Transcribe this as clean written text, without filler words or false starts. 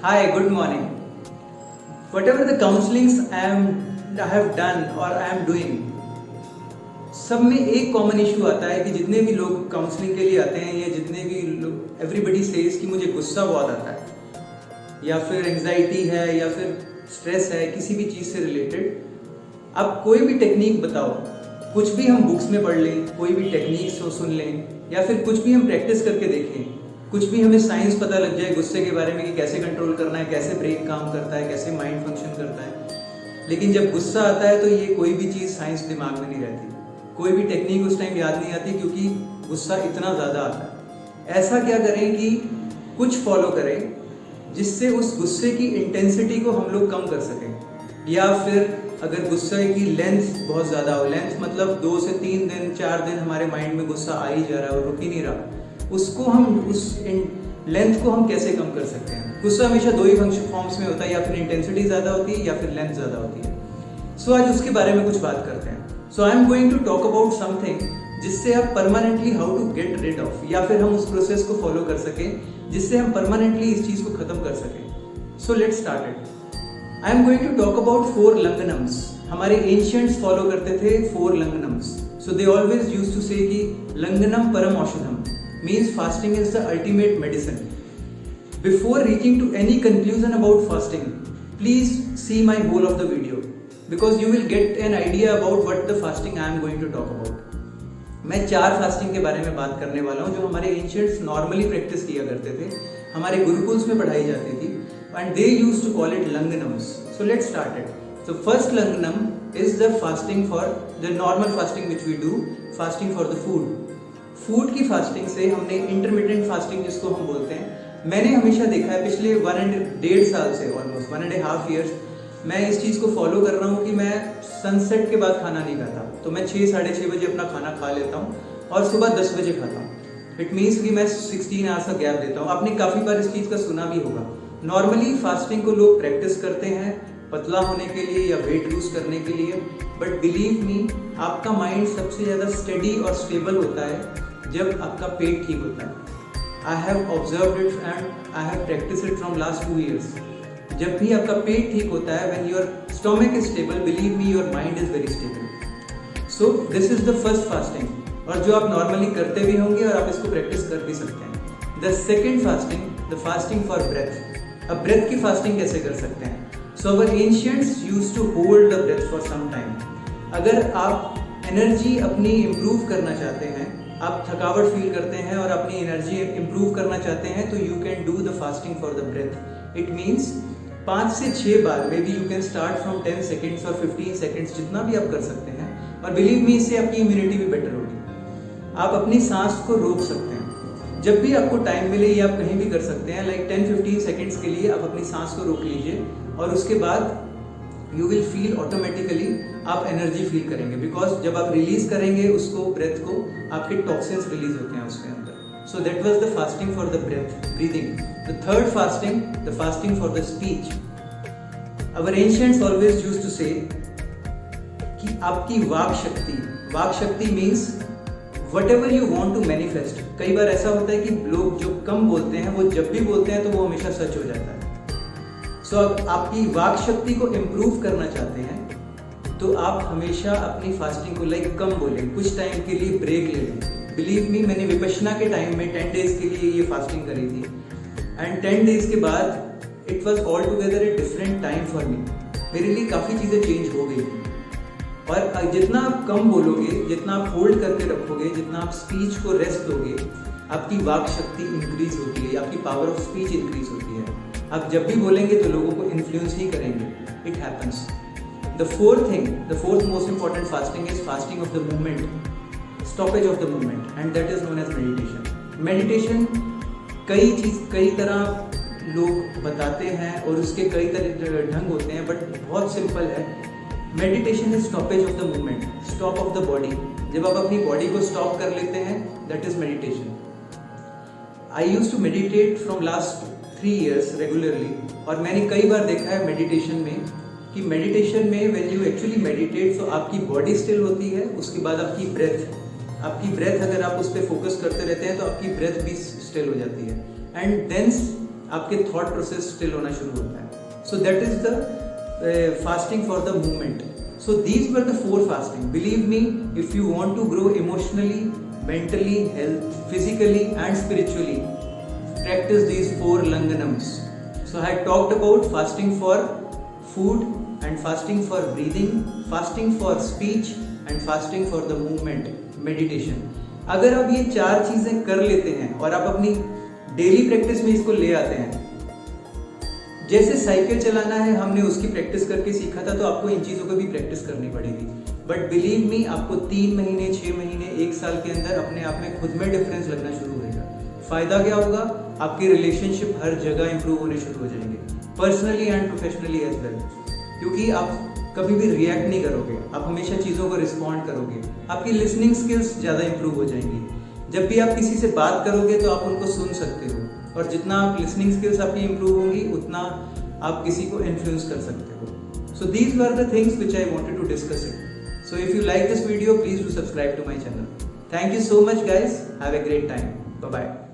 Hi, good morning. Whatever the counselings I have done or I am doing, सब में एक common issue आता है कि जितने भी लोग काउंसलिंग के लिए आते हैं या जितने भी लोग एवरीबडी सेज कि मुझे गुस्सा बहुत आता है या फिर एंजाइटी है या फिर स्ट्रेस है किसी भी चीज़ से रिलेटेड। आप कोई भी टेक्निक बताओ, कुछ भी हम बुक्स में पढ़ लें, कोई भी टेक्निक्स को सुन लें या फिर कुछ भी हम प्रैक्टिस करके देखें, कुछ भी हमें साइंस पता लग जाए गुस्से के बारे में कि कैसे कंट्रोल करना है, कैसे ब्रेन काम करता है, कैसे माइंड फंक्शन करता है, लेकिन जब गुस्सा आता है तो ये कोई भी चीज़ साइंस दिमाग में नहीं रहती, कोई भी टेक्निक उस टाइम याद नहीं आती क्योंकि गुस्सा इतना ज़्यादा आता है। ऐसा क्या करें कि कुछ फॉलो करें जिससे उस गुस्से की इंटेंसिटी को हम लोग कम कर सकें, या फिर अगर गुस्से की लेंथ बहुत ज़्यादा हो, लेंथ मतलब 2 से 3 दिन 4 दिन हमारे माइंड में गुस्सा आ ही जा रहा है और रुक ही नहीं रहा, उसको हम उस लेंथ को हम कैसे कम कर सकते हैं। गुस्सा हमेशा 2 ही फॉर्म्स में होता है, या फिर इंटेंसिटी ज़्यादा होती है या फिर लेंथ ज़्यादा होती है। सो आज उसके बारे में कुछ बात करते हैं। So I am going to talk about something जिससे आप permanently how to get rid of, या फिर हम उस प्रोसेस को फॉलो कर सकें जिससे हम परमानेंटली इस चीज़ को ख़त्म कर सकें। So let's start it. I am going to talk about 4 लंगनम्स। हमारे एंशियंट्स फॉलो करते थे 4 लंगनम्स। So they always use to say कि लंगनम परम औषधम means fasting is the ultimate medicine. Before reaching to any conclusion about fasting, please see my whole of the video because you will get an idea about what the fasting I am going to talk about. मैं 4 fasting के बारे में बात करने वाला हूँ जो हमारे एंशियंट्स नॉर्मली प्रैक्टिस किया करते थे, हमारे गुरुकुल्स में पढ़ाई जाती थी, and they used to call it langanams. So let's start it. So first langanam is the fasting for the normal fasting which we do, fasting for the food. Food की fasting से हमने इंटरमिटेंट फास्टिंग जिसको हम बोलते हैं, मैंने हमेशा देखा है पिछले 1.5 साल से, ऑलमोस्ट 1.5 ईयर्स मैं इस चीज़ को फॉलो कर रहा हूँ कि मैं सनसेट के बाद खाना नहीं खाता। तो मैं 6 साढ़े 6 बजे अपना खाना खा लेता हूँ और सुबह 10 बजे खाता हूँ। इट मीन्स कि मैं 16 आवर्स का गैप देता हूँ। आपने काफ़ी बार इस चीज़ का सुना भी होगा। नॉर्मली फास्टिंग को लोग प्रैक्टिस करते हैं पतला होने के लिए या वेट लूज करने के लिए, बट बिलीव मी आपका माइंड सबसे ज़्यादा स्टडी और स्टेबल होता है जब आपका पेट ठीक होता है। I have observed it and I have practice it from last 2 years. जब भी आपका पेट ठीक होता है, when your stomach is stable, believe me your mind is very stable. So this is the first fasting, और जो आप नॉर्मली करते भी होंगे और आप इसको प्रैक्टिस कर भी सकते हैं। The second fasting, the fasting for breath. अब ब्रेथ की फास्टिंग कैसे कर सकते हैं? So our ancients used to hold the breath for some time. अगर आप एनर्जी अपनी इम्प्रूव करना चाहते हैं, आप थकावट फील करते हैं और अपनी एनर्जी इंप्रूव करना चाहते हैं, तो you can do the fasting for the breath. It means 5 से 6 बार, maybe you can start from 10 seconds और 15 सेकेंड्स, जितना भी आप कर सकते हैं। और बिलीव मी इससे आपकी इम्यूनिटी भी बेटर होगी। आप अपनी सांस को रोक सकते हैं जब भी आपको टाइम मिले, या आप कहीं भी कर सकते हैं। लाइक 10-15 सेकेंड्स के लिए आप अपनी सांस को रोक लीजिए और उसके बाद यू विल फील ऑटोमेटिकली आप एनर्जी फील करेंगे, बिकॉज जब आप रिलीज करेंगे उसको, ब्रेथ को, आपके टॉक्सिन्स रिलीज होते हैं उसके अंदर। So that was the fasting for the breath, breathing. The third fasting, the fasting for the speech. Our ancients always used to say कि आपकी वाक शक्ति means whatever you want to manifest. कई बार ऐसा होता है कि लोग जो कम बोलते हैं वो जब भी बोलते हैं तो वो हमेशा सच हो जाता है। सो अब आपकी वाक शक्ति को इम्प्रूव करना चाहते हैं तो आप हमेशा अपनी फास्टिंग को कम बोलें, कुछ टाइम के लिए ब्रेक ले लें। बिलीव मी, मैंने विपश्यना के टाइम में 10 डेज के लिए ये फास्टिंग करी थी, एंड 10 डेज के बाद it was all together a different time for me. मेरे लिए काफ़ी चीज़ें चेंज हो गई थी। और जितना आप कम बोलोगे, जितना आप होल्ड करके रखोगे, जितना आप स्पीच को रेस्ट दोगे, आपकी वाक शक्ति इंक्रीज होती है, आपकी पावर ऑफ स्पीच इंक्रीज होती है। आप जब भी बोलेंगे तो लोगों को इन्फ्लुएंस ही करेंगे। It happens. The fourth most important fasting is fasting of the movement, stoppage of the movement, and that is known as meditation. Meditation कई तरह लोग बताते हैं और उसके कई तरह ढंग होते हैं, बट बहुत सिंपल है। Meditation is stoppage of the movement, stop of the body. जब आप अपनी बॉडी को स्टॉप कर लेते हैं, that is meditation. I use to meditate from last 3 years regularly, और मैंने कई बार देखा है मेडिटेशन में कि मेडिटेशन में व्हेन यू एक्चुअली मेडिटेट, तो आपकी बॉडी स्टिल होती है, उसके बाद आपकी ब्रेथ अगर आप उस पर फोकस करते रहते हैं तो आपकी ब्रेथ भी स्टिल हो जाती है, एंड देन आपके थॉट प्रोसेस स्टिल होना शुरू होता है. So that is the fasting for the movement. So these were the 4 fasting. Believe me, if you want to grow emotionally, mentally, health, physically and spiritually, practice these 4 langanams. So I talked about fasting for food and fasting for breathing, fasting for speech and fasting for the movement, meditation. अगर आप ये 4 चीजें कर लेते हैं और आप अपनी डेली प्रैक्टिस में इसको ले आते हैं, जैसे साइकिल चलाना है हमने उसकी प्रैक्टिस करके सीखा था, तो आपको इन चीज़ों को भी प्रैक्टिस करनी पड़ेगी. बट बिलीव मी, आपको 3 महीने, 6 महीने, 1 साल के अंदर अपने आप में खुद में डिफरेंस लगना शुरू होगा. फायदा क्या होगा? आपके रिलेशनशिप हर जगह इंप्रूव होने शुरू हो जाएंगे, personally and professionally as well. क्योंकि आप कभी भी रिएक्ट नहीं करोगे, आप हमेशा चीज़ों को रिस्पॉन्ड करोगे. आपकी लिसनिंग स्किल्स ज़्यादा इंप्रूव हो जाएंगी. जब भी आप किसी से बात करोगे तो आप उनको सुन सकते हो, और जितना आप लिसनिंग स्किल्स आपकी इंप्रूव होंगी उतना आप किसी को इन्फ्लुएंस कर सकते हो. So these were the things which I wanted to discuss it. So if you like this video, please do subscribe to my channel. Thank you so much guys. Have a great time. Bye bye.